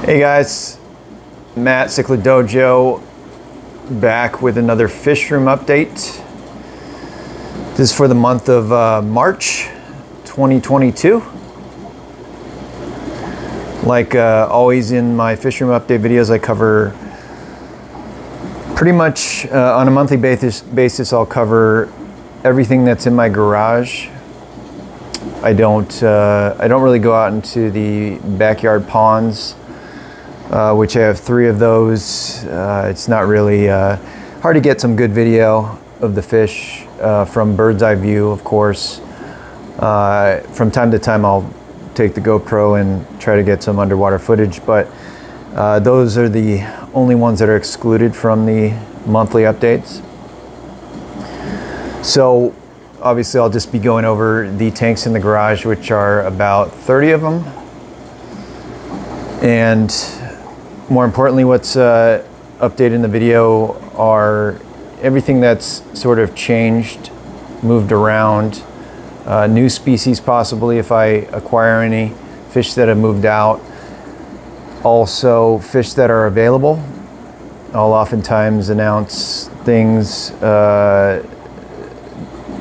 Hey guys, Matt, Cichlid Dojo, back with another Fishroom update. This is for the month of March 2022. Like always in my Fishroom update videos, I cover pretty much on a monthly basis. I'll cover everything that's in my garage. I don't really go out into the backyard ponds, which I have 3 of those. It's not really hard to get some good video of the fish from bird's eye view, of course. From time to time I'll take the GoPro and try to get some underwater footage, but those are the only ones that are excluded from the monthly updates. So obviously I'll just be going over the tanks in the garage, which are about 30 of them. And more importantly, what's updated in the video are everything that's sort of changed, moved around, new species possibly if I acquire any, fish that have moved out, also fish that are available. I'll oftentimes announce things,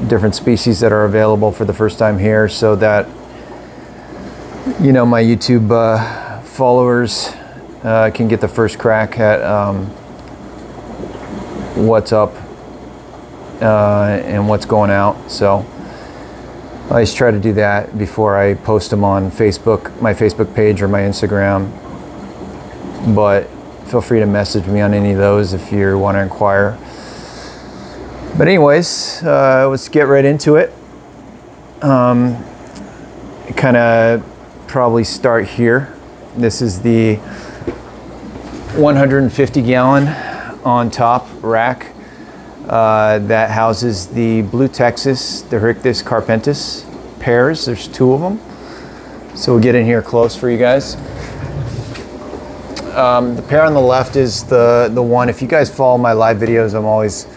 different species that are available for the first time here, so that, you know, my YouTube followers can get the first crack at what's up and what's going out. So I always try to do that before I post them on Facebook, my Facebook page or my Instagram. But feel free to message me on any of those if you want to inquire. But anyways, let's get right into it. Kind of probably start here. This is the 150 gallon on top rack that houses the Blue Texas, the Herictis carpentis pairs. There's 2 of them. So we'll get in here close for you guys. The pair on the left is the one, if you guys follow my live videos, I'm always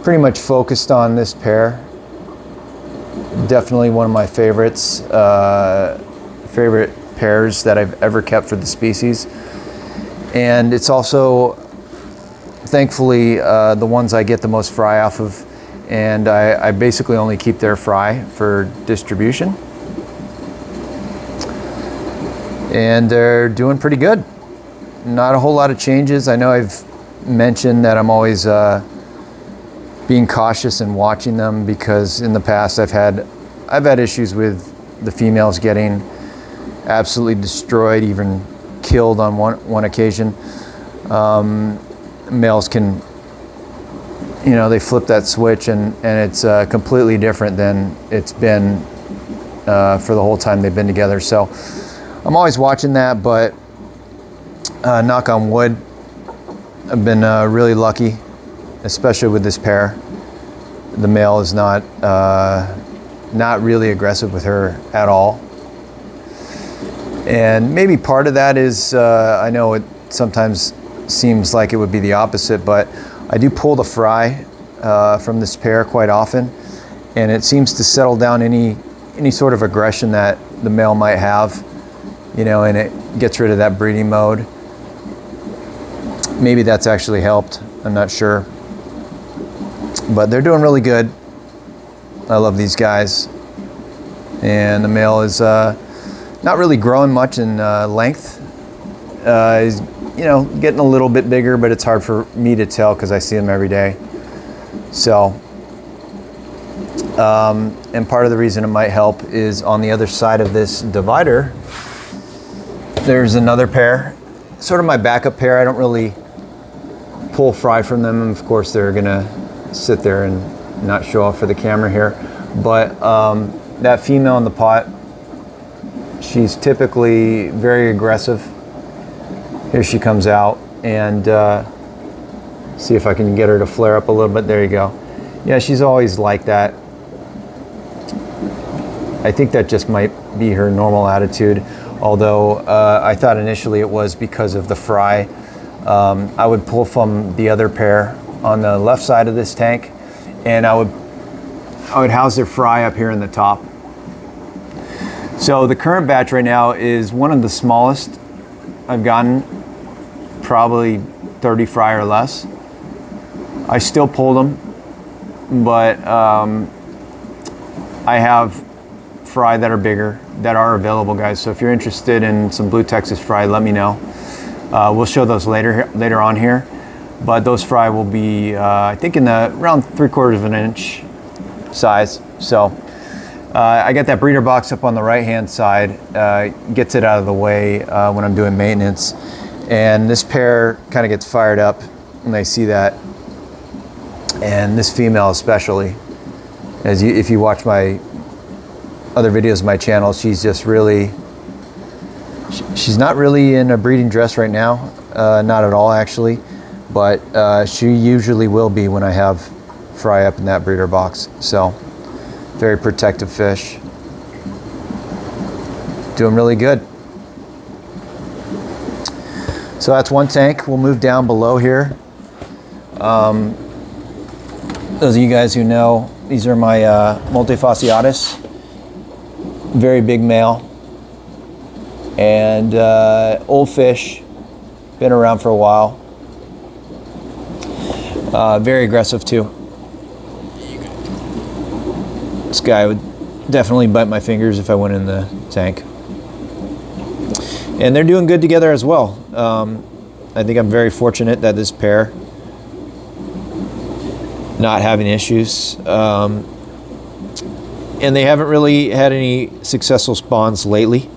pretty much focused on this pair. Definitely one of my favorites, favorite pairs that I've ever kept for the species. And it's also, thankfully, the ones I get the most fry off of, and I basically only keep their fry for distribution. And they're doing pretty good. Not a whole lot of changes. I know I've mentioned that I'm always being cautious and watching them, because in the past I've had issues with the females getting absolutely destroyed, even killed on one occasion. Males can, you know, they flip that switch and it's completely different than it's been for the whole time they've been together. So I'm always watching that, but knock on wood, I've been really lucky, especially with this pair. The male is not really aggressive with her at all. And maybe part of that is, I know it sometimes seems like it would be the opposite, but I do pull the fry from this pair quite often, and it seems to settle down any sort of aggression that the male might have, you know, and it gets rid of that breeding mode. Maybe that's actually helped, I'm not sure. But they're doing really good. I love these guys. And the male is not really growing much in length. He's, you know, getting a little bit bigger, but it's hard for me to tell because I see him every day. So, and part of the reason it might help is on the other side of this divider, there's another pair, sort of my backup pair. I don't really pull fry from them. And of course, they're gonna sit there and not show off for the camera here. But that female in the pot, she's typically very aggressive. Here she comes out, and see if I can get her to flare up a little bit. There you go. Yeah, she's always like that. I think that just might be her normal attitude, although I thought initially it was because of the fry. I would pull from the other pair on the left side of this tank, and I would house their fry up here in the top. So the current batch right now is one of the smallest I've gotten probably 30 fry or less. I still pull them, but I have fry that are bigger that are available, guys. So if you're interested in some blue Texas fry, let me know. We'll show those later on here, but those fry will be I think in the around 3/4 of an inch size. So I got that breeder box up on the right hand side, gets it out of the way when I'm doing maintenance, and this pair kind of gets fired up when they see that. And this female especially, if you watch my other videos of my channel, she's just really, she's not really in a breeding dress right now, not at all actually, but she usually will be when I have fry up in that breeder box. So very protective fish, doing really good. So that's one tank. We'll move down below here. Those of you guys who know, these are my multifasciatus, very big male, and old fish, been around for a while. Very aggressive too. This guy would definitely bite my fingers if I went in the tank. And they're doing good together as well. I think I'm very fortunate that this pair not having issues, and they haven't really had any successful spawns lately.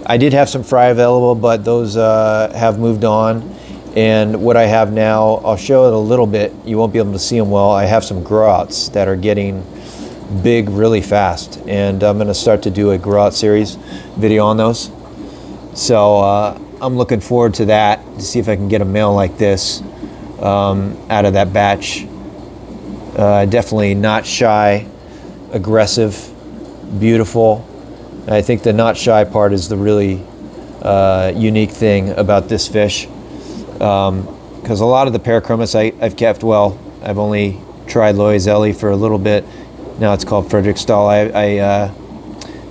I did have some fry available, but those have moved on, and what I have now, I'll show it a little bit. You won't be able to see them well. I have some grow-outs that are getting big really fast, and I'm going to start to do a grow-out series video on those. So I'm looking forward to that, to see if I can get a male like this out of that batch. Definitely not shy, aggressive, beautiful. I think the not shy part is the really unique thing about this fish, because a lot of the parachromis I've kept well. I've only tried Loiseli for a little bit. Now it's called Frederiksdal. I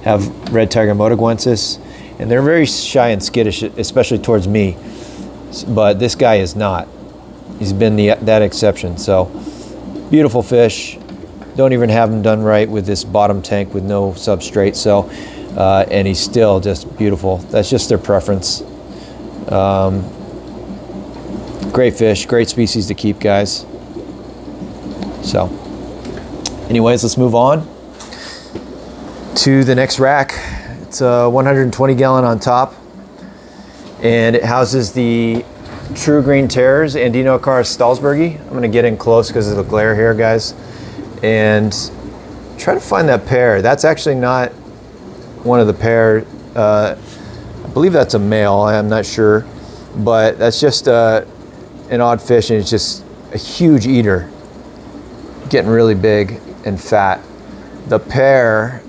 have red tiger motaguensis, and they're very shy and skittish, especially towards me. But this guy is not. He's been that exception. So beautiful fish. Don't even have him done right with this bottom tank with no substrate. So, and he's still just beautiful. That's just their preference. Great fish, great species to keep, guys. So, anyways, let's move on to the next rack. It's a 120 gallon on top, and it houses the True Green Terrors Andinoacarus stalsbergi. I'm going to get in close because of the glare here, guys, and try to find that pair. That's actually not one of the pair. I believe that's a male. I'm not sure, but that's just an odd fish, and it's just a huge eater, getting really big and fat. The pair,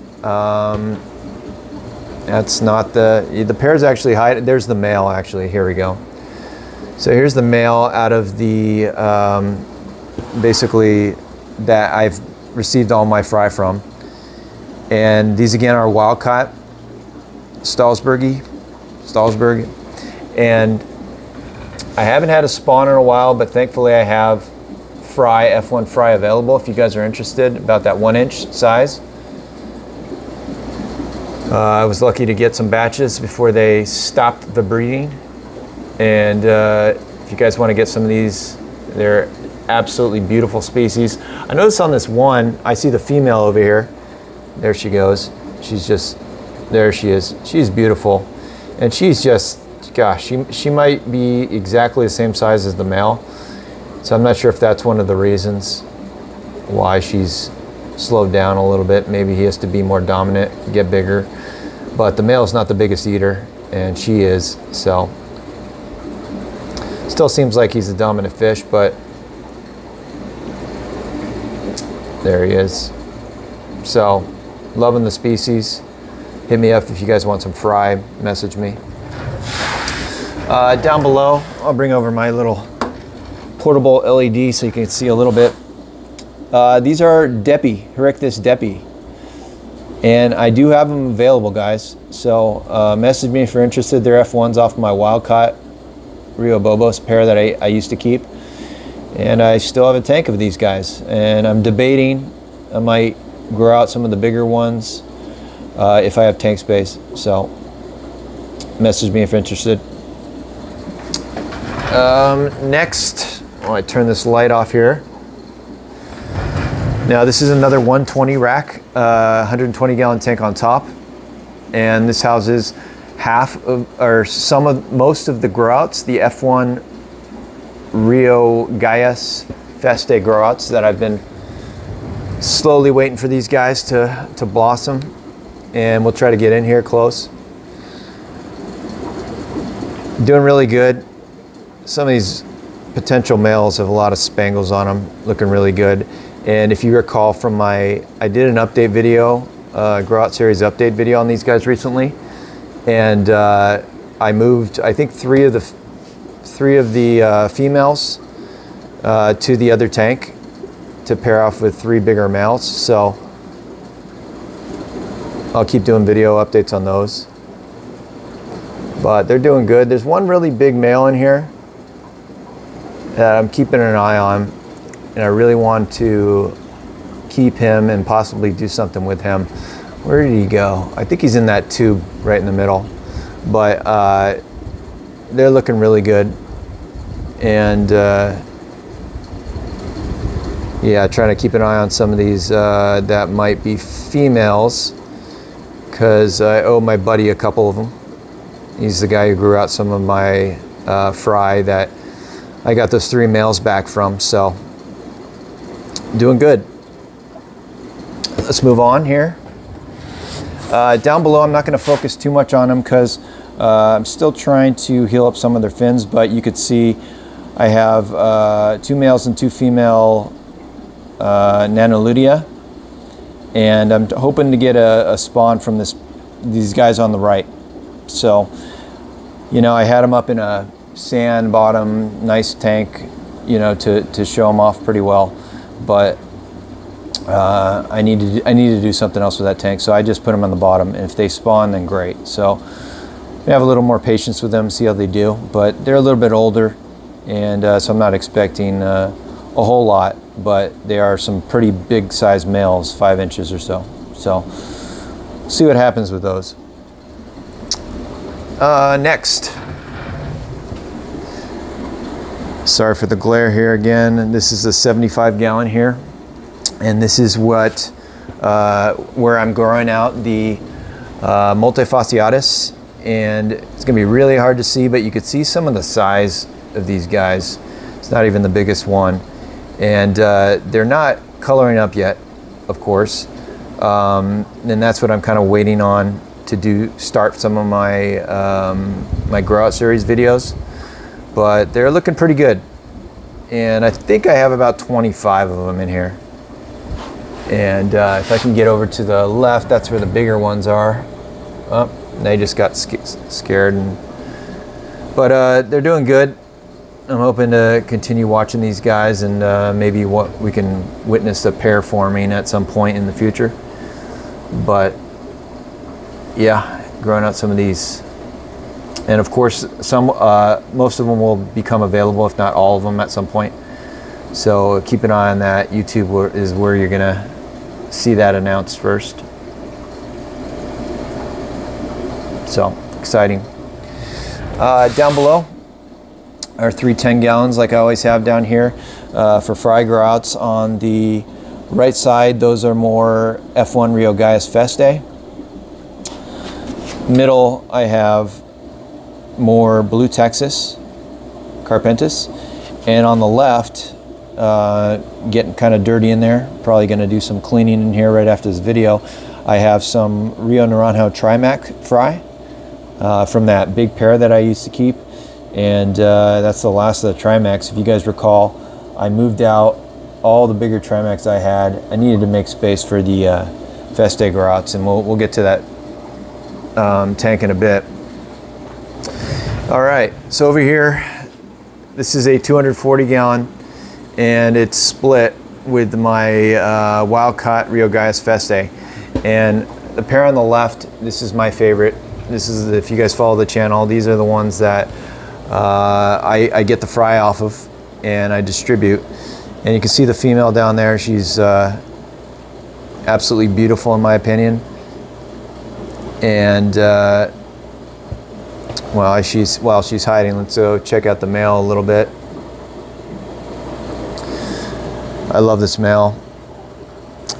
that's not the pair's actually hiding. There's the male actually. Here we go. So here's the male out of the, basically, that I've received all my fry from. And these again are wild caught Stalsberg. And I haven't had a spawn in a while, but thankfully I have fry, F1 fry available if you guys are interested, about that 1 inch size. I was lucky to get some batches before they stopped the breeding. And if you guys want to get some of these, they're absolutely beautiful species. I noticed on this one, I see the female over here. There she goes. She's just, there she is. She's beautiful. And she's just, gosh, she might be exactly the same size as the male. So I'm not sure if that's one of the reasons why she's slowed down a little bit. Maybe he has to be more dominant, get bigger. But the male is not the biggest eater, and she is, so. Still seems like he's a dominant fish, but there he is. So, loving the species. Hit me up if you guys want some fry, message me. Down below, I'll bring over my little portable LED so you can see a little bit. These are Depi, Herictus Depi. And I do have them available, guys. So message me if you're interested. They're F1s off my wild-caught Rio Bobos pair that I used to keep. And I still have a tank of these guys. And I'm debating, I might grow out some of the bigger ones if I have tank space. So message me if you're interested. Next, I turn this light off here. Now this is another 120 rack, 120 gallon tank on top. And this houses most of the grow outs, the F1 Rio Gaius Feste grow outs that I've been slowly waiting for these guys to blossom. And we'll try to get in here close. Doing really good. Some of these potential males have a lot of spangles on them, looking really good. And if you recall from I did an update video, grow out series update video on these guys recently, and I moved, I think, three of the females to the other tank to pair off with 3 bigger males. So I'll keep doing video updates on those. But they're doing good. There's one really big male in here that I'm keeping an eye on, and I really want to keep him and possibly do something with him. Where did he go? I think he's in that tube right in the middle. But they're looking really good. And yeah, trying to keep an eye on some of these that might be females, because I owe my buddy a couple of them. He's the guy who grew out some of my fry that I got those 3 males back from. So doing good. Let's move on here. Down below, I'm not going to focus too much on them because I'm still trying to heal up some of their fins, but you could see I have 2 males and 2 female Nanoludia, and I'm hoping to get a spawn from these guys on the right. So, you know, I had them up in a sand bottom, nice tank, you know, to show them off pretty well, but I need to do something else with that tank, so I just put them on the bottom, and if they spawn, then great. So we have a little more patience with them, see how they do, but they're a little bit older, and so I'm not expecting a whole lot, but they are some pretty big size males, 5 inches or so. So see what happens with those. Next, sorry for the glare here again. This is a 75 gallon here, and this is what where I'm growing out the multifasciatus, and it's gonna be really hard to see, but you could see some of the size of these guys. It's not even the biggest one, and they're not coloring up yet, of course, and that's what I'm kind of waiting on to start some of my my grow out series videos. But they're looking pretty good, and I think I have about 25 of them in here. And if I can get over to the left, that's where the bigger ones are. Oh, they just got scared, but they're doing good. I'm hoping to continue watching these guys, and maybe we can witness a pair forming at some point in the future. But yeah, growing out some of these, and of course most of them will become available, if not all of them, at some point. So keep an eye on that. YouTube is where you're gonna see that announced first. So exciting. Down below are 3 10 gallons, like I always have down here, for fry grow outs. On the right side, those are more F1 Rio Gaius Feste. Middle, I have more Blue Texas Carpentis, and on the left, getting kind of dirty in there, probably going to do some cleaning in here right after this video, I have some Rio Naranjo Trimac fry from that big pair that I used to keep, and that's the last of the Trimacs. If you guys recall, I moved out all the bigger Trimacs I had. I needed to make space for the Feste grow outs, and we'll get to that tank in a bit. All right, so over here, this is a 240 gallon, and it's split with my wild caught Rio Gaius Feste. And the pair on the left, this is my favorite. This is, if you guys follow the channel, these are the ones that I get the fry off of and I distribute. And you can see the female down there. She's absolutely beautiful in my opinion. And while she's hiding, let's go check out the male a little bit. I love this male.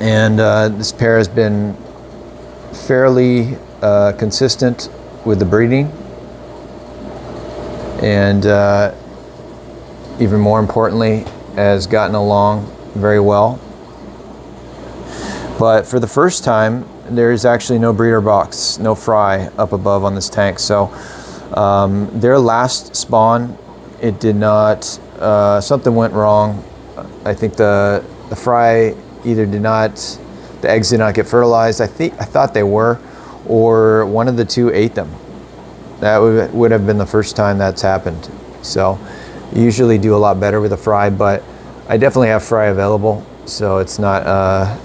And this pair has been fairly consistent with the breeding. And even more importantly, has gotten along very well. But for the first time, there is actually no breeder box, no fry up above on this tank. So their last spawn, it did not, something went wrong. I think the fry either did not, the eggs did not get fertilized. I thought they were, or one of the two ate them. That would have been the first time that's happened. So you usually do a lot better with a fry, but I definitely have fry available, so it's not a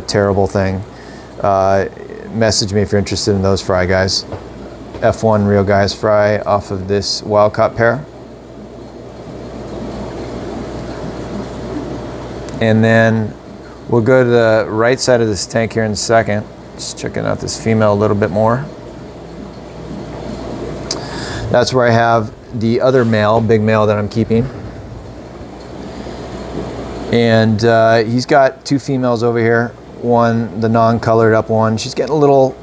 terrible thing. Message me if you're interested in those fry, guys. F1 Real Guys fry off of this wild caught pair. And then we'll go to the right side of this tank here in a second. Just checking out this female a little bit more. That's where I have the other male, big male that I'm keeping. And he's got two females over here. One, the non-colored up one. She's getting a little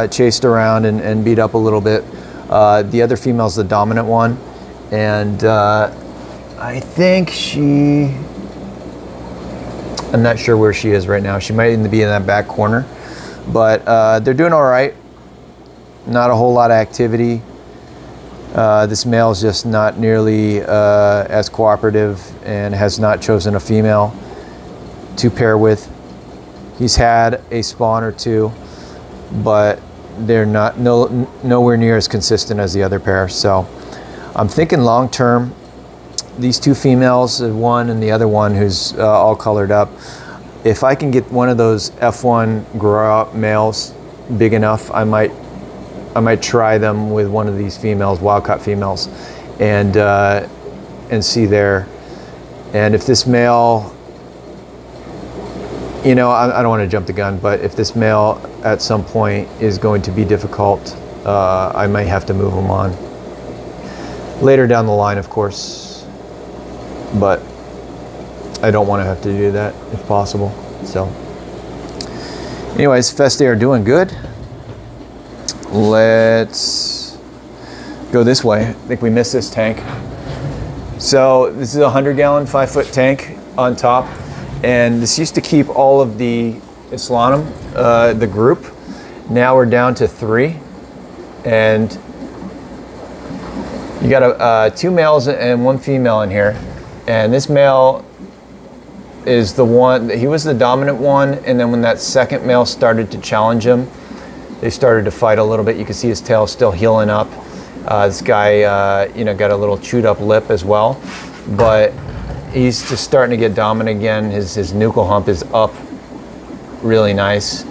chased around and beat up a little bit. The other female's the dominant one. And I think I'm not sure where she is right now. She might even be in that back corner. But they're doing all right. Not a whole lot of activity. This male is just not nearly as cooperative and has not chosen a female to pair with. He's had a spawn or two, but they're not nowhere near as consistent as the other pair. So I'm thinking long term, these two females, one and the other one who's all colored up, if I can get one of those F1 grow out males big enough, I might try them with one of these females, wild caught females, and see there. And if this male, you know, I don't want to jump the gun, but if this male at some point is going to be difficult, I might have to move him on later down the line, of course. But I don't want to have to do that if possible. So anyways, Feste are doing good. Let's go this way. I think we missed this tank. So this is a 100-gallon, 5-foot tank on top. And this used to keep all of the Islanum, the group. Now we're down to 3. And you got two males and one female in here. And this male is the one, he was the dominant one, and then when that second male started to challenge him, they started to fight a little bit. You can see his tail still healing up. This guy, you know, got a little chewed up lip as well, but he's just starting to get dominant again. His nuchal hump is up really nice.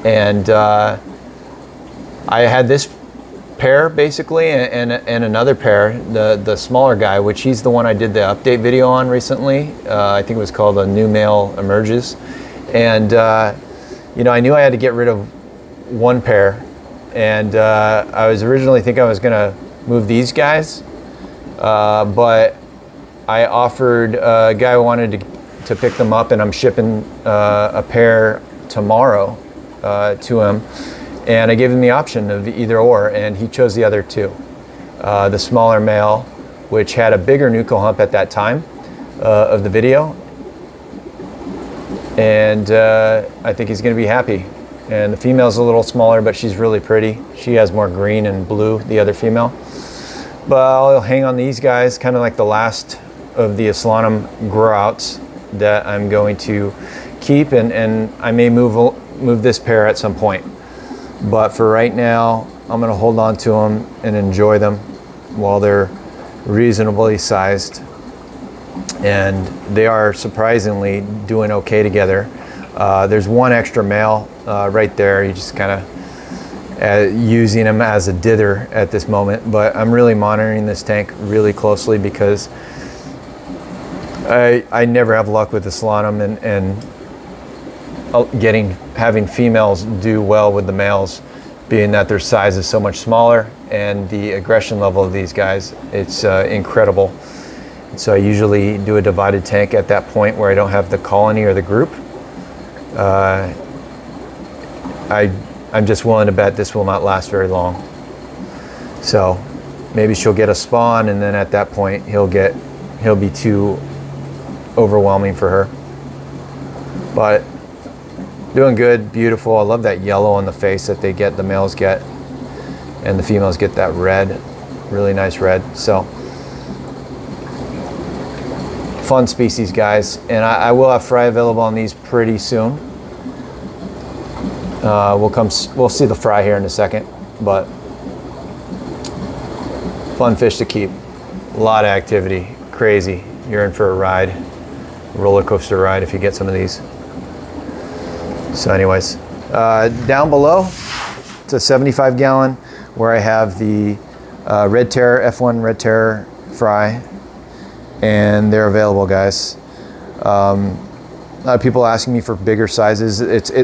And I had this pair basically and another pair, the smaller guy, which he's the one I did the update video on recently. I think it was called A New Male Emerges. And you know, I knew I had to get rid of one pair, and I was originally thinking I was gonna move these guys, but I offered a guy who wanted to pick them up, and I'm shipping a pair tomorrow to him. And I gave him the option of either or, and he chose the other two. The smaller male, which had a bigger nuchal hump at that time of the video. And I think he's gonna be happy. And the female's a little smaller, but she's really pretty. She has more green and blue, the other female. But I'll hang on these guys, kind of like the last of the Islanum grow outs that I'm going to keep, and I may move this pair at some point. But for right now, I'm gonna hold on to them and enjoy them while they're reasonably sized. And they are surprisingly doing okay together. There's one extra male right there. You just kind of using him as a dither at this moment, but I'm really monitoring this tank really closely because I never have luck with the solanum and having females do well with the males, being that their size is so much smaller and the aggression level of these guys, it's incredible. So I usually do a divided tank at that point where I don't have the colony or the group. I'm just willing to bet this will not last very long. So maybe she'll get a spawn, and then at that point he'll be too overwhelming for her. But doing good, beautiful. I love that yellow on the face that the males get, and the females get that red, really nice red. So fun species, guys, and I will have fry available on these pretty soon. We'll see the fry here in a second, but fun fish to keep. A lot of activity, crazy. You're in for a ride, roller coaster ride if you get some of these. So anyways, down below, it's a 75 gallon where I have the Red Terror, F1 Red Terror fry, and they're available, guys. A lot of people asking me for bigger sizes. They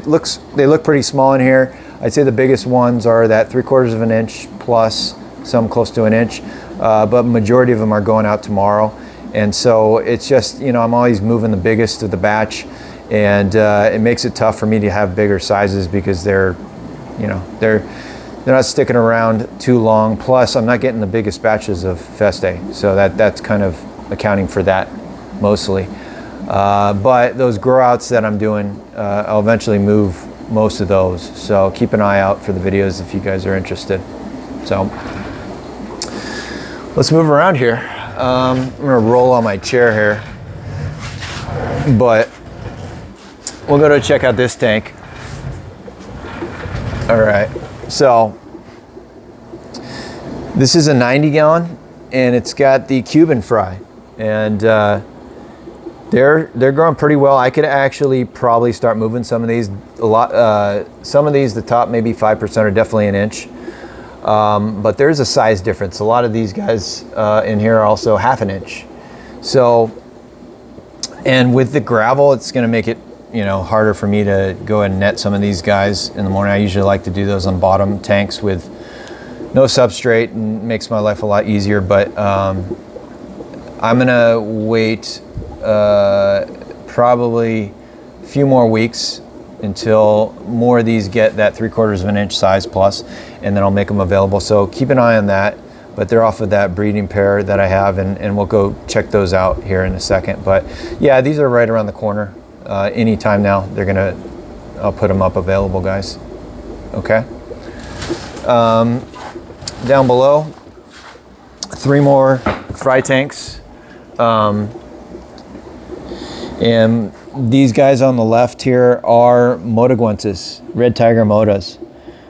look pretty small in here. I'd say the biggest ones are that 3/4 of an inch plus, some close to an inch, but majority of them are going out tomorrow. And so it's just, you know, I'm always moving the biggest of the batch, and it makes it tough for me to have bigger sizes because they're not sticking around too long. Plus, I'm not getting the biggest batches of Feste, so that's kind of accounting for that mostly. But those grow outs that I'm doing, I'll eventually move most of those. So keep an eye out for the videos if you guys are interested. So let's move around here. I'm gonna roll on my chair here, but we'll go to check out this tank. All right, so this is a 90 gallon and it's got the Cuban Fry, and they're growing pretty well. I could actually probably start moving some of these. Some of these, the top maybe 5% are definitely an inch, but there's a size difference. A lot of these guys in here are also half an inch. So, and with the gravel, it's going to make it, you know, harder for me to go and net some of these guys in the morning. I usually like to do those on bottom tanks with no substrate, and makes my life a lot easier. But I'm gonna wait probably a few more weeks until more of these get that 3/4 of an inch size plus, and then I'll make them available. So keep an eye on that. But they're off of that breeding pair that I have, and we'll go check those out here in a second. But yeah, these are right around the corner. Anytime now, I'll put them up available, guys. Okay. Down below, 3 more fry tanks. And these guys on the left here are Motaguenses, red tiger motas.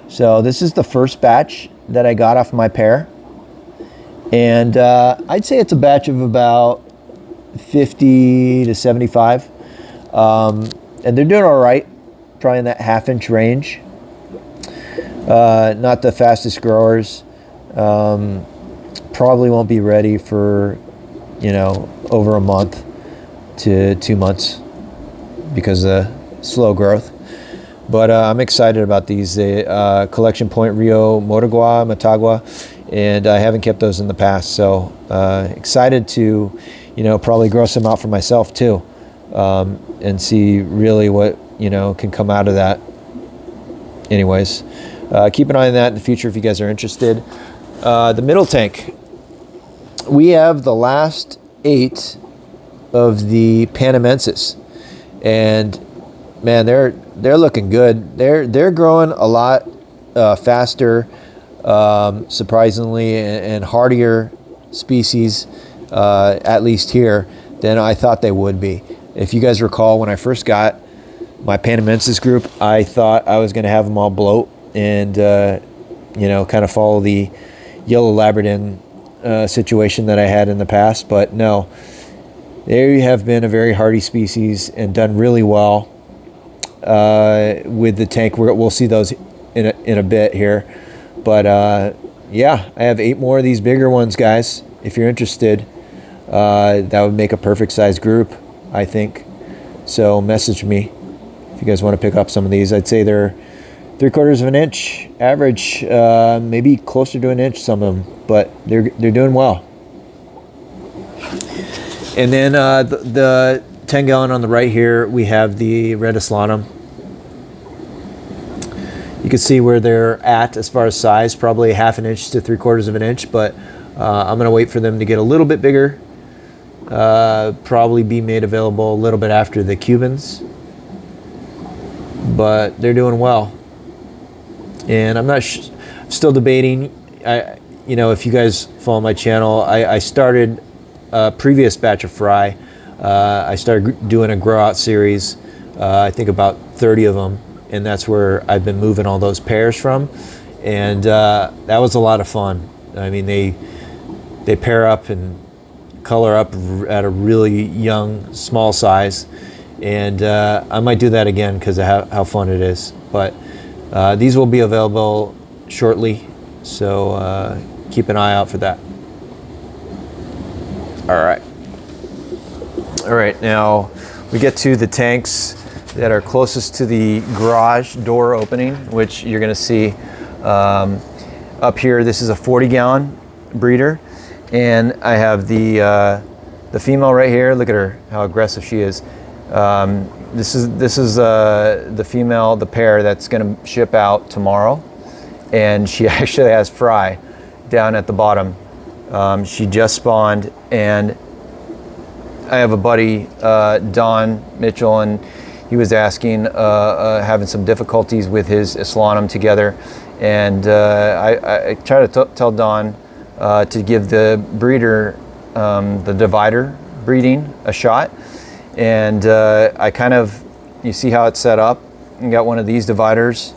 So this is the first batch that I got off my pair. And I'd say it's a batch of about 50 to 75. And they're doing all right, probably in that half-inch range. Not the fastest growers. Probably won't be ready for, you know, over a month to 2 months because of slow growth. But I'm excited about these. Collection Point Rio Motagua, and I haven't kept those in the past. So excited to, you know, probably grow some out for myself too, and see really what, you know, can come out of that. Anyways, keep an eye on that in the future if you guys are interested. The middle tank, we have the last 8 of the Panamensis, and man, they're looking good. They're growing a lot faster, surprisingly, and hardier species, at least here, than I thought they would be. If you guys recall, when I first got my Panamensis group, I thought I was going to have them all bloat and you know, kind of follow the yellow Labrador situation that I had in the past. But no, they have been a very hardy species and done really well. with the tank. We'll see those in a bit here. But yeah, I have 8 more of these bigger ones, guys. If you're interested, that would make a perfect size group, I think. So message me if you guys want to pick up some of these. I'd say they're 3/4 of an inch average, maybe closer to an inch, some of them, but they're doing well. And then the 10 gallon on the right here, we have the red Aslanum. You can see where they're at as far as size, probably 1/2 an inch to 3/4 of an inch, but I'm gonna wait for them to get a little bit bigger. Probably be made available a little bit after the Cubans, but they're doing well. And I'm still debating. You know, if you guys follow my channel, I started a previous batch of fry. I started doing a grow out series, I think about 30 of them, and that's where I've been moving all those pairs from. And that was a lot of fun. I mean, they pair up and color up at a really young, small size. And I might do that again because of how fun it is. But these will be available shortly, so keep an eye out for that. All right, now we get to the tanks that are closest to the garage door opening, which you're gonna see up here. This is a 40-gallon breeder, and I have the female right here. Look at her, how aggressive she is. This is the female, the pair that's going to ship out tomorrow, and she actually has fry down at the bottom. She just spawned, and I have a buddy, Don Mitchell, and he was asking, having some difficulties with his Aslanum together, and I try to tell Don to give the breeder, the divider breeding, a shot. And I kind of, you see how it's set up? You got one of these dividers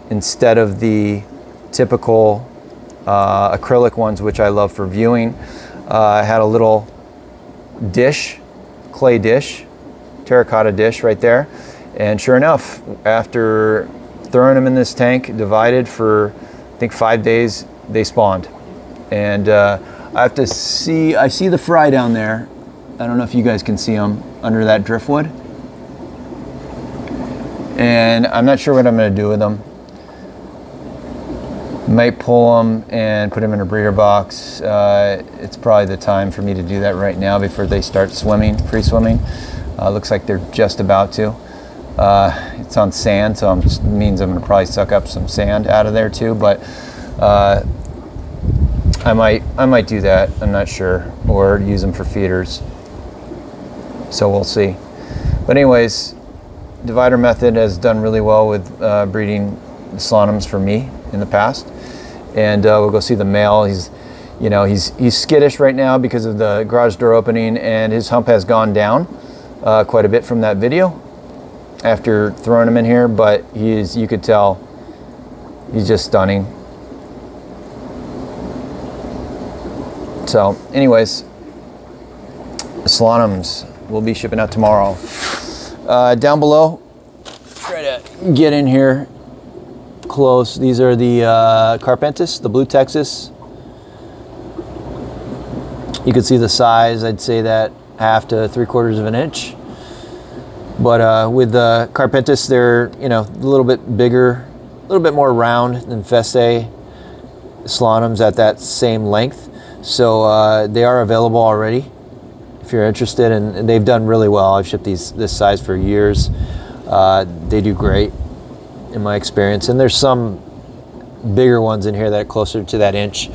instead of the typical acrylic ones, which I love for viewing. I had a little dish, clay dish, terracotta dish right there. And sure enough, after throwing them in this tank, divided for, I think 5 days, they spawned. And I have to see, I see the fry down there. I don't know if you guys can see them under that driftwood. And I'm not sure what I'm going to do with them. Might pull them and put them in a breeder box. It's probably the time for me to do that right now before they start swimming, free swimming. Looks like they're just about to. It's on sand, so it means I'm going to probably suck up some sand out of there too. But I might do that. I'm not sure, or use them for feeders. So we'll see. But anyways, divider method has done really well with breeding Aslanums for me in the past. And we'll go see the male. He's skittish right now because of the garage door opening, and his hump has gone down quite a bit from that video after throwing him in here. But you could tell he's just stunning. So anyways, Aslanums will be shipping out tomorrow. Down below, try to get in here close. These are the Carpentis, the Blue Texas. You can see the size. I'd say that 1/2 to 3/4 of an inch. But with the Carpentis, they're a little bit bigger, a little bit more round than Feste Aslanums at that same length. So they are available already if you're interested, and they've done really well. I've shipped this size for years. They do great in my experience, and there's some bigger ones in here that are closer to that inch,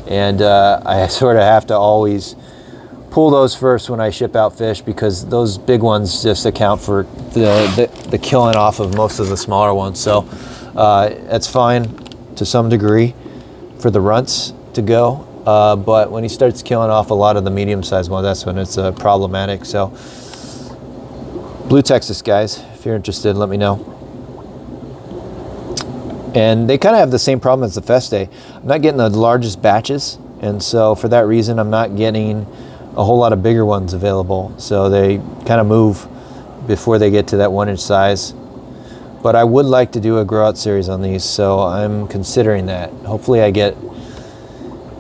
and I sort of have to always pull those first when I ship out fish, because those big ones just account for the killing off of most of the smaller ones. So that's fine to some degree for the runts to go. But when he starts killing off a lot of the medium-sized ones, that's when it's problematic. So, Blue Texas, guys, if you're interested, let me know. And they kind of have the same problem as the Feste. I'm not getting the largest batches, and so for that reason, I'm not getting a whole lot of bigger ones available. So they kind of move before they get to that 1 inch size. But I would like to do a grow out series on these, so I'm considering that. Hopefully I get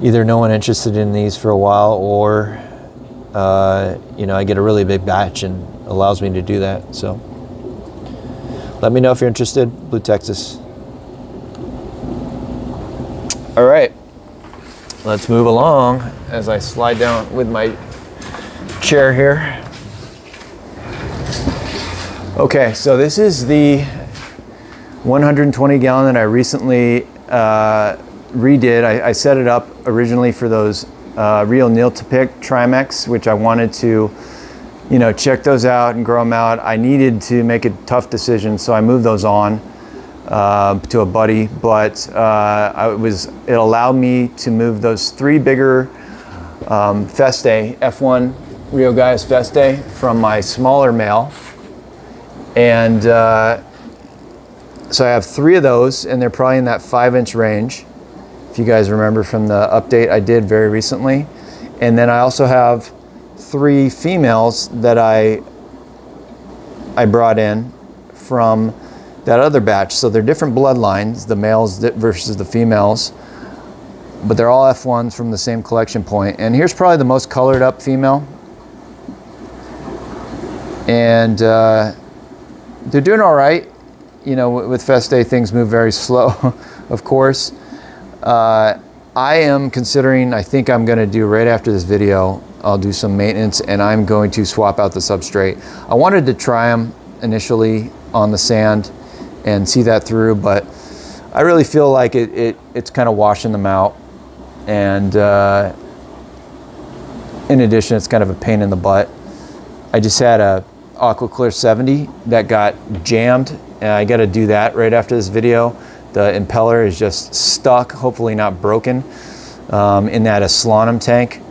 either no one interested in these for a while, or you know, I get a really big batch and allows me to do that. So let me know if you're interested. Blue Texas. All right, let's move along as I slide down with my chair here. Okay, so this is the 120 gallon that I recently redid. I set it up originally for those real Neil to pick Trimex, which I wanted to, you know, check those out and grow them out. I needed to make a tough decision, so I moved those on to a buddy, but it allowed me to move those 3 bigger Feste, F1 Rio Gaius Feste, from my smaller male. And so I have 3 of those, and they're probably in that 5-inch range, if you guys remember from the update I did very recently. And then I also have 3 females that I brought in from that other batch. So they're different bloodlines, the males versus the females, but they're all F1s from the same collection point. And here's probably the most colored up female. And they're doing all right. You know, with Feste, things move very slow, of course. I am considering, I think I'm gonna do right after this video, I'll do some maintenance, and I'm going to swap out the substrate. I wanted to try them initially on the sand and see that through, but I really feel like it's kind of washing them out. And in addition, it's kind of a pain in the butt. I just had a Aqua Clear 70 that got jammed, and I got to do that right after this video. The impeller is just stuck, hopefully not broken, in that Aslanum tank.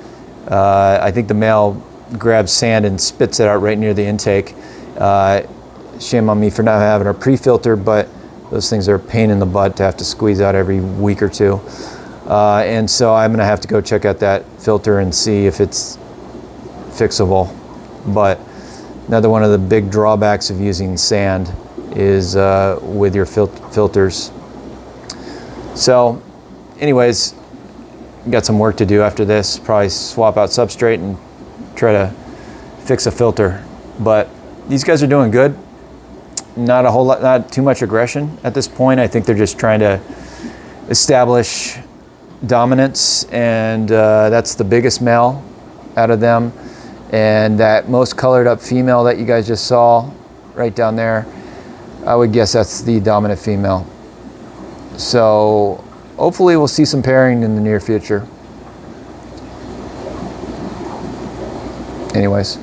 I think the male grabs sand and spits it out right near the intake. Shame on me for not having a pre-filter, but those things are a pain in the butt to have to squeeze out every week or two. And so I'm gonna have to go check out that filter and see if it's fixable. But another one of the big drawbacks of using sand is with your filters. So anyways, got some work to do after this. Probably swap out substrate and try to fix a filter. But these guys are doing good. Not a whole lot, not too much aggression at this point. I think they're just trying to establish dominance, and that's the biggest male out of them. And that most colored up female that you guys just saw right down there, I would guess that's the dominant female. So hopefully we'll see some pairing in the near future. Anyways.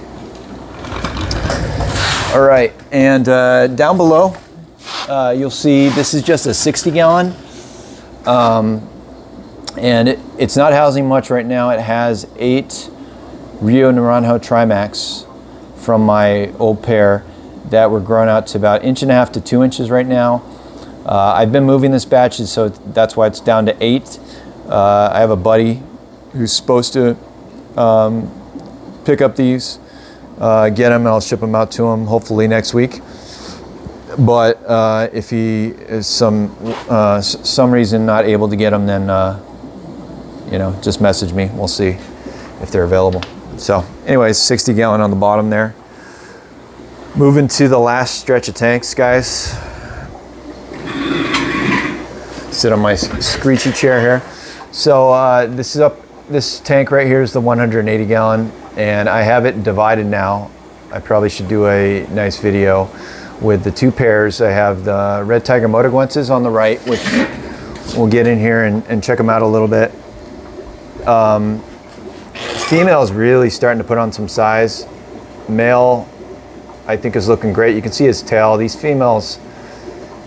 All right, and down below, you'll see this is just a 60 gallon. And it's not housing much right now. It has 8 Rio Naranjo Trimax from my old pair that were grown out to about 1.5 to 2 inches right now. I've been moving this batch, so that's why it's down to 8. I have a buddy who's supposed to pick up these, get them, and I'll ship them out to him hopefully next week. But if he is some reason not able to get them, then you know, just message me. We'll see if they're available. So anyways, 60 gallon on the bottom there. Moving to the last stretch of tanks, guys. Sit on my screechy chair here. So this tank right here is the 180 gallon, and I have it divided now. I probably should do a nice video with the 2 pairs. I have the Red Tiger Motoguenses on the right, which we'll get in here and check them out a little bit. Female's really starting to put on some size. Male, I think, is looking great. You can see his tail. These females,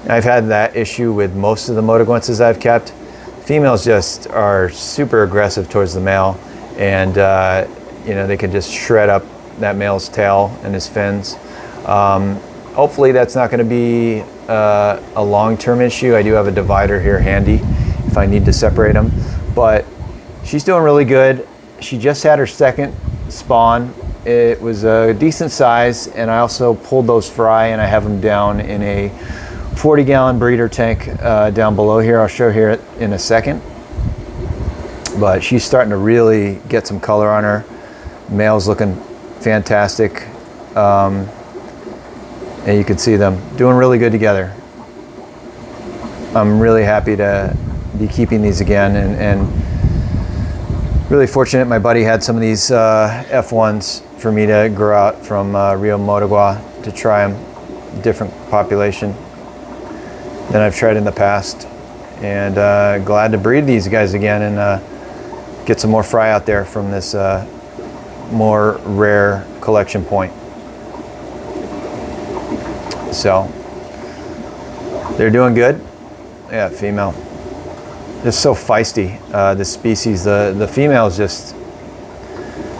I've had that issue with most of the Motoguenses I've kept. Females just are super aggressive towards the male, and you know, they can just shred up that male's tail and his fins. Hopefully that's not going to be a long-term issue. I do have a divider here handy if I need to separate them, but she's doing really good. She just had her second spawn. It was a decent size, and I also pulled those fry, and I have them down in a 40-gallon breeder tank down below here. I'll show here in a second. But she's starting to really get some color on her. Male's looking fantastic. And you can see them doing really good together. I'm really happy to be keeping these again, and really fortunate my buddy had some of these F1s for me to grow out from Rio Motagua to try them, different population than I've tried in the past. And glad to breed these guys again and get some more fry out there from this more rare collection point. So they're doing good. Yeah, female. Just so feisty, this species. The female is just,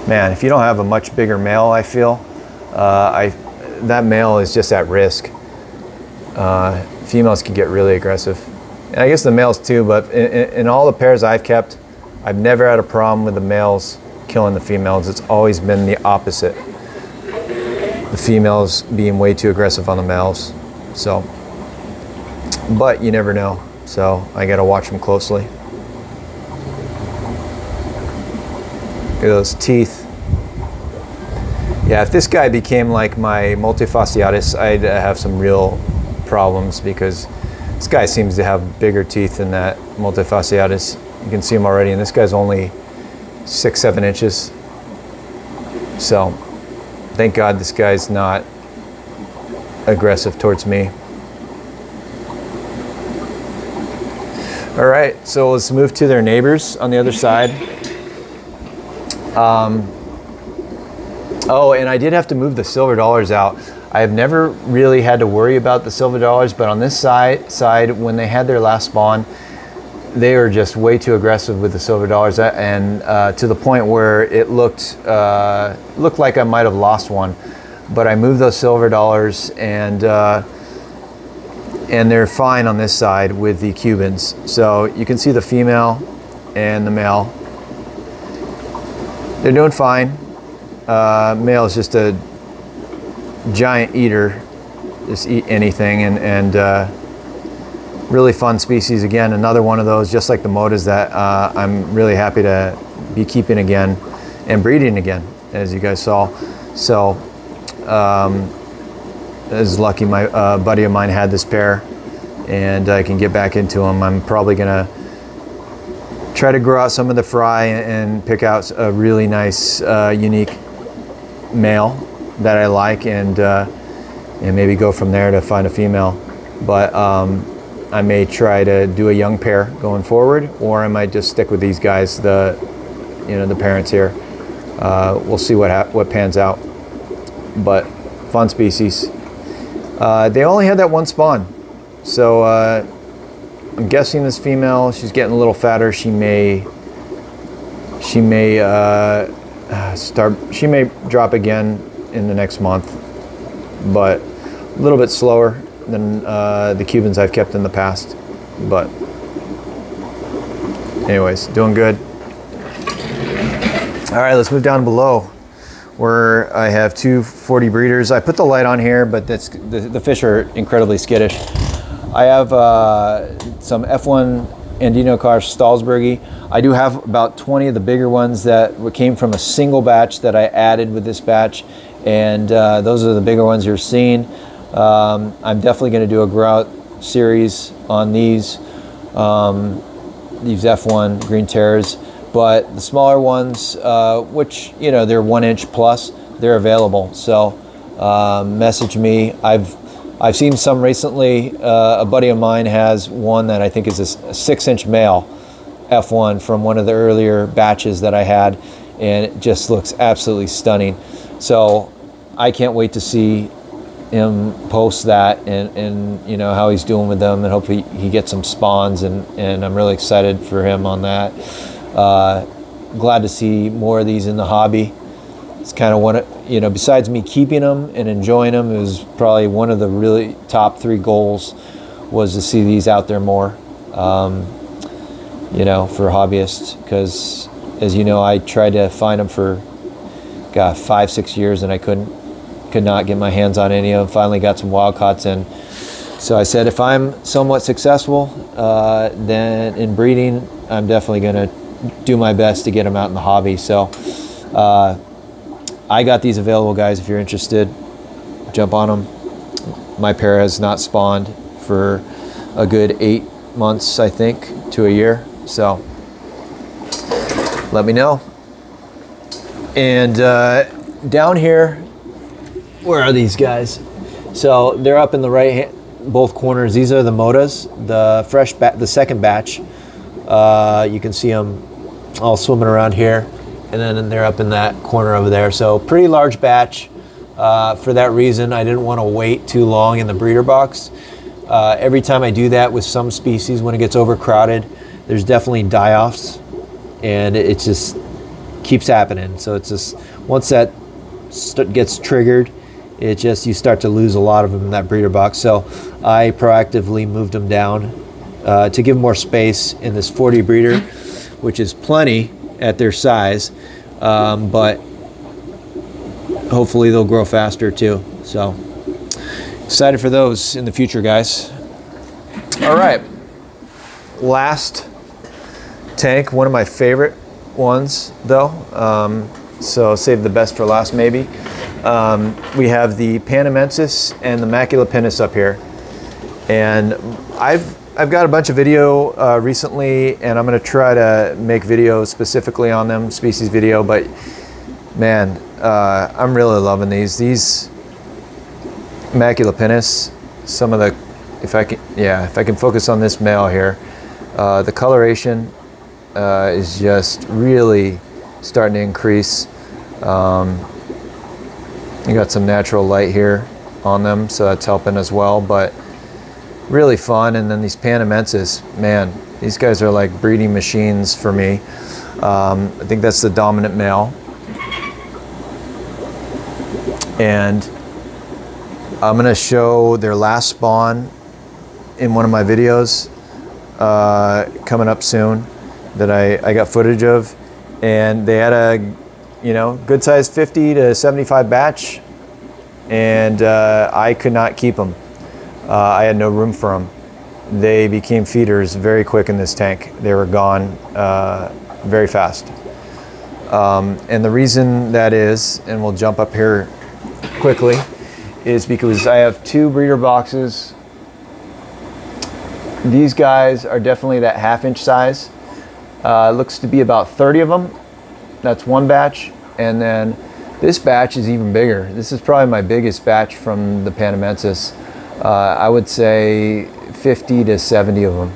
man, if you don't have a much bigger male, I feel, that male is just at risk. Females can get really aggressive. And I guess the males too, but in all the pairs I've kept, I've never had a problem with the males killing the females. It's always been the opposite. The females being way too aggressive on the males. So, but you never know. So I gotta watch them closely. Look at those teeth. Yeah, if this guy became like my multifasciatus, I'd have some real problems, because this guy seems to have bigger teeth than that multifasciatus. You can see him already, and this guy's only 6-7 inches. So thank God this guy's not aggressive towards me. All right, so let's move to their neighbors on the other side. Oh, and I did have to move the silver dollars out. I have never really had to worry about the silver dollars, but on this side, when they had their last spawn, they were just way too aggressive with the silver dollars, and to the point where it looked like I might have lost one. But I moved those silver dollars, and they're fine on this side with the Cubans. So you can see the female and the male. They're doing fine. Male is just a giant eater, just eat anything, and really fun species. Again, another one of those, just like the Motas, that I'm really happy to be keeping again and breeding again, as you guys saw. So is lucky my buddy of mine had this pair, and I can get back into them. I'm probably gonna try to grow out some of the fry and pick out a really nice unique male that I like, and maybe go from there to find a female. But I may try to do a young pair going forward, or I might just stick with these guys, the parents here. We'll see what pans out. But fun species. They only had that one spawn, so I'm guessing this female, she's getting a little fatter. She may drop again in the next month, but a little bit slower than the Cubans I've kept in the past. But anyways, doing good. All right, let's move down below, where I have 2 40 breeders. I put the light on here, but the fish are incredibly skittish. I have some F1 Andino Car Stalsbergi. I do have about 20 of the bigger ones that came from a single batch that I added with this batch, and those are the bigger ones you're seeing. I'm definitely going to do a grow out series on these F1 Green Terrors, but the smaller ones, which they're 1 inch plus, they're available. So message me. I've seen some recently. A buddy of mine has one that I think is a 6-inch male F1 from one of the earlier batches that I had, and it just looks absolutely stunning. So I can't wait to see him post that and how he's doing with them, and hopefully he gets some spawns, and I'm really excited for him on that. Glad to see more of these in the hobby. It's kind of one of, besides me keeping them and enjoying them, it was probably one of the really top 3 goals, was to see these out there more, for hobbyists, because as you know, I tried to find them for 5-6 years, and I could not get my hands on any of them. Finally got some wild caughts, and So I said, if I'm somewhat successful, then in breeding, I'm definitely going to do my best to get them out in the hobby. So I got these available, guys. If you're interested, jump on them. My pair has not spawned for a good 8 months, I think, to a year. So let me know. And down here, where are these guys? So they're up in the right hand, both corners. These are the Motas, the fresh the second batch. You can see them all swimming around here, and then they're up in that corner over there. So pretty large batch. For that reason, I didn't want to wait too long in the breeder box. Every time I do that with some species, when it gets overcrowded, there's definitely die-offs, and it just keeps happening. So it's just, once that gets triggered, it just, you start to lose a lot of them in that breeder box. So I proactively moved them down to give more space in this 40 breeder, which is plenty at their size, but hopefully they'll grow faster too. So excited for those in the future, guys. All right, last tank, one of my favorite ones though, so save the best for last maybe. We have the Panamensis and the Maculopinus up here, and I've got a bunch of video recently, and I'm going to try to make videos specifically on them, species video. But man, I'm really loving these Maculopinus. Some of the, if I can focus on this male here, the coloration is just really starting to increase. You got some natural light here on them, so that's helping as well, but really fun. And then these Panamensis, man, these guys are like breeding machines for me. I think that's the dominant male. And I'm gonna show their last spawn in one of my videos coming up soon that I got footage of. And they had a, you know, good size 50 to 75 batch, and I could not keep them. I had no room for them. They became feeders very quick in this tank. They were gone very fast. And the reason that is, and we'll jump up here quickly, is because I have 2 breeder boxes. These guys are definitely that half-inch size. Looks to be about 30 of them. That's one batch, and then this batch is even bigger. This is probably my biggest batch from the Panamensis. I would say 50 to 70 of them.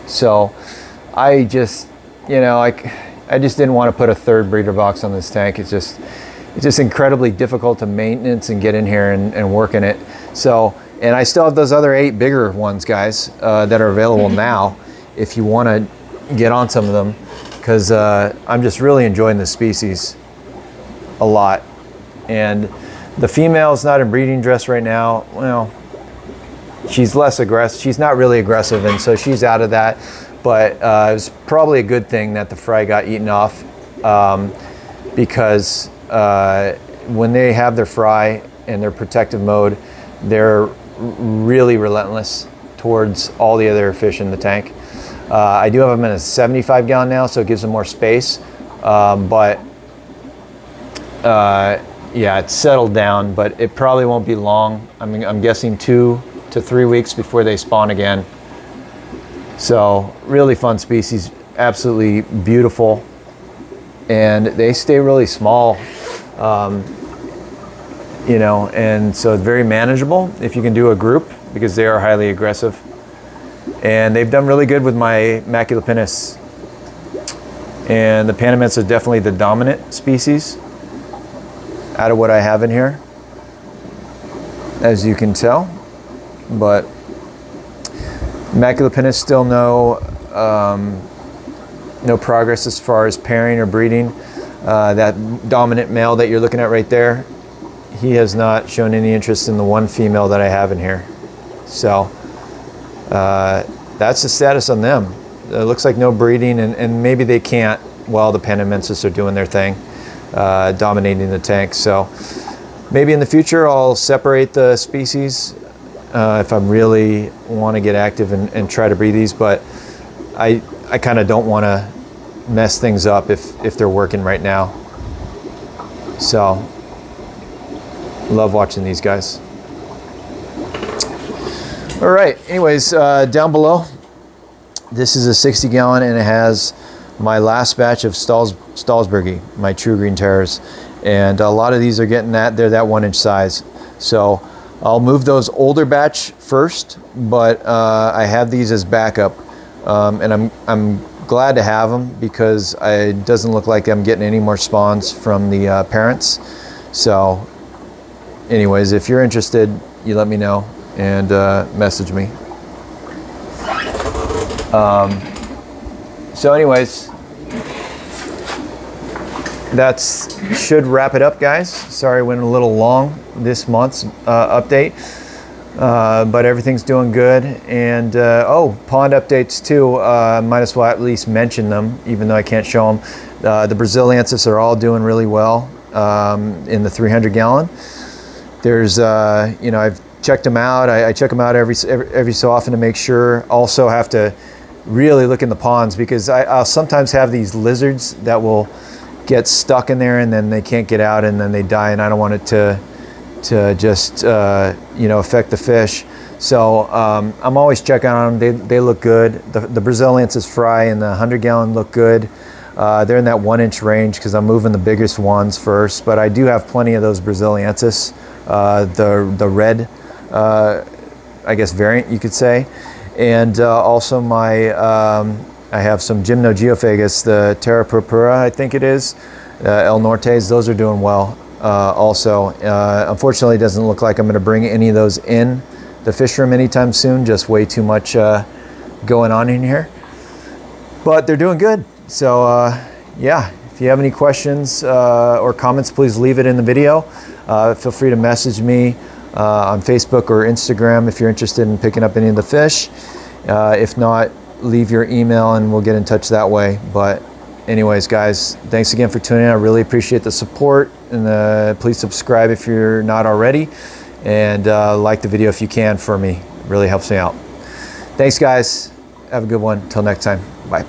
So I just, you know, I just didn't want to put a 3rd breeder box on this tank. It's just incredibly difficult to maintenance and get in here and work in it. So, and I still have those other 8 bigger ones, guys, that are available now if you want to get on some of them, because I'm just really enjoying this species a lot. And the female is not in breeding dress right now. Well, she's less aggressive. She's not really aggressive, and so she's out of that. But it was probably a good thing that the fry got eaten off, because when they have their fry in their protective mode, they're really relentless towards all the other fish in the tank. I do have them in a 75 gallon now, so it gives them more space. Yeah, it's settled down, but it probably won't be long. I mean, I'm guessing 2 to 3 weeks before they spawn again. So really fun species, absolutely beautiful. And they stay really small, you know, and so it's very manageable if you can do a group, because they are highly aggressive. And they've done really good with my Maculopinus. And the Panamensis is definitely the dominant species out of what I have in here, as you can tell. But Maculopinus still no progress as far as pairing or breeding. That dominant male that you're looking at right there, he has not shown any interest in the one female that I have in here. So that's the status on them. It looks like no breeding, and maybe they can't while the Panamensis are doing their thing, dominating the tank. So maybe in the future I'll separate the species if I really want to get active and try to breed these, but I kind of don't want to mess things up if they're working right now. So love watching these guys. All right, anyways, down below, this is a 60 gallon and it has my last batch of Stalsbergi, my True Green Terrors. And a lot of these are getting that, they're that 1 inch size. So I'll move those older batch first, but I have these as backup. And I'm glad to have them because it doesn't look like I'm getting any more spawns from the parents. So anyways, if you're interested, you let me know and message me. So anyways, that should wrap it up, guys. Sorry I went a little long this month's update, but everything's doing good. And oh, pond updates too. Might as well at least mention them, even though I can't show them. The Braziliensis are all doing really well in the 300 gallon. There's, you know, I've checked them out. I check them out every so often to make sure. Also have to really look in the ponds because I'll sometimes have these lizards that will get stuck in there and then they can't get out and then they die, and I don't want it to just you know, affect the fish. So I'm always checking on them. They look good. The Braziliensis Fry and the 100 gallon look good. They're in that 1 inch range because I'm moving the biggest ones first, but I do have plenty of those Braziliensis, the red I guess variant you could say. And also my I have some Gymnogeophagus, the Terra purpura, I think it is, El Nortes. Those are doing well also. Unfortunately, it doesn't look like I'm going to bring any of those in the fish room anytime soon. Just way too much going on in here. But they're doing good. So yeah, if you have any questions or comments, please leave it in the video. Feel free to message me on Facebook or Instagram if you're interested in picking up any of the fish. If not, leave your email and we'll get in touch that way. But anyways, guys, thanks again for tuning in. I really appreciate the support, and please subscribe if you're not already, and like the video if you can for me. It really helps me out. Thanks, guys. Have a good one. Till next time. Bye.